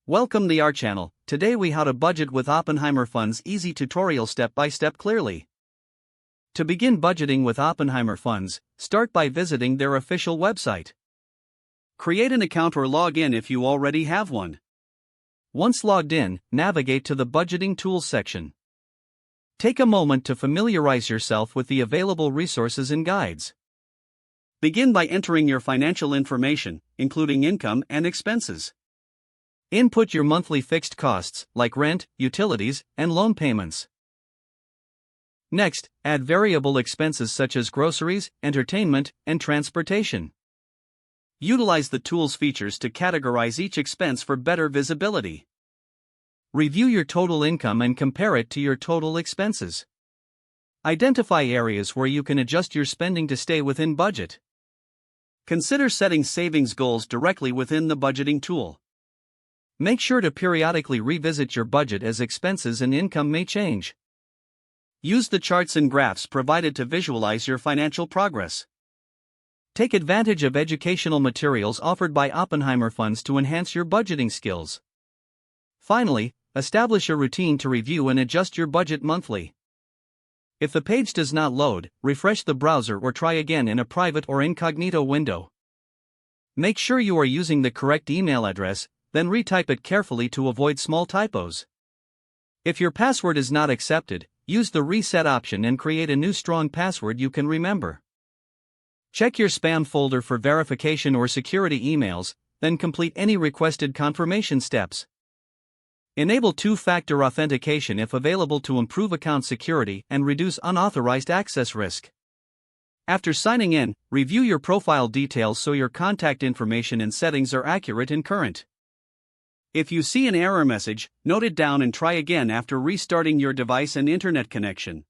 Welcome to our channel. Today we how to budget with OppenheimerFunds easy tutorial step by step clearly. To begin budgeting with OppenheimerFunds, start by visiting their official website. Create an account or log in if you already have one. Once logged in, navigate to the budgeting tools section. Take a moment to familiarize yourself with the available resources and guides. Begin by entering your financial information, including income and expenses. Input your monthly fixed costs, like rent, utilities, and loan payments. Next, add variable expenses such as groceries, entertainment, and transportation. Utilize the tool's features to categorize each expense for better visibility. Review your total income and compare it to your total expenses. Identify areas where you can adjust your spending to stay within budget. Consider setting savings goals directly within the budgeting tool. Make sure to periodically revisit your budget as expenses and income may change. Use the charts and graphs provided to visualize your financial progress. Take advantage of educational materials offered by OppenheimerFunds to enhance your budgeting skills. Finally, establish a routine to review and adjust your budget monthly. If the page does not load, refresh the browser or try again in a private or incognito window. Make sure you are using the correct email address, then retype it carefully to avoid small typos. If your password is not accepted, use the reset option and create a new strong password you can remember. Check your spam folder for verification or security emails, then complete any requested confirmation steps. Enable two-factor authentication if available to improve account security and reduce unauthorized access risk. After signing in, review your profile details so your contact information and settings are accurate and current. If you see an error message, note it down and try again after restarting your device and internet connection.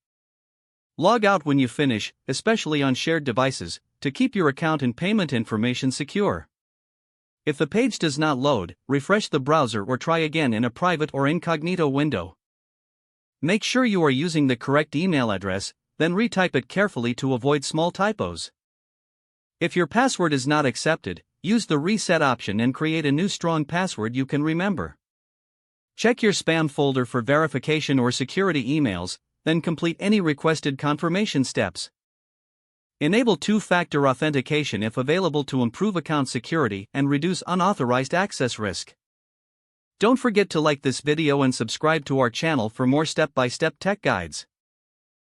Log out when you finish, especially on shared devices, to keep your account and payment information secure. If the page does not load, refresh the browser or try again in a private or incognito window. Make sure you are using the correct email address, then retype it carefully to avoid small typos. If your password is not accepted, use the reset option and create a new strong password you can remember. Check your spam folder for verification or security emails, then complete any requested confirmation steps. Enable two-factor authentication if available to improve account security and reduce unauthorized access risk. Don't forget to like this video and subscribe to our channel for more step-by-step tech guides.